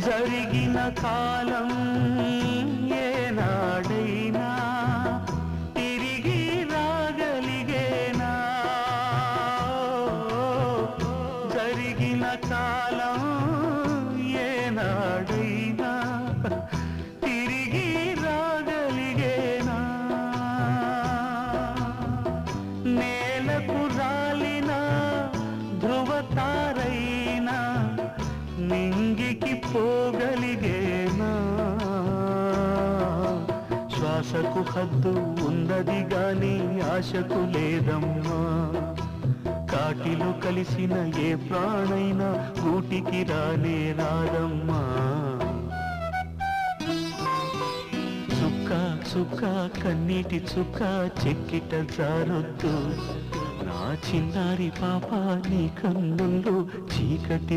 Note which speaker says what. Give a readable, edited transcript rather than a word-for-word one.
Speaker 1: జరిగిన కాలం ఏనాడైనా తిరిగి రాగలిగేనా? జరిగిన కాలం ఏనాడైనా తిరిగి రాగలిగేనా? నేలకు రాలిన ధృవతారైనా నింగికి పోగలిగేనా? శ్వాసకు హద్దు ఉన్నది గాని ఆశకు లేదమ్మా. కాటిలో కలిసిన ఏ ప్రాణైనా గూటికి రానే రాదమ్మా. చుక్క చుక్క కన్నీటి చుక్క చెక్కిట జారొద్దు నా చిన్నారి పాప, నీ కన్నుల్లో చీకటి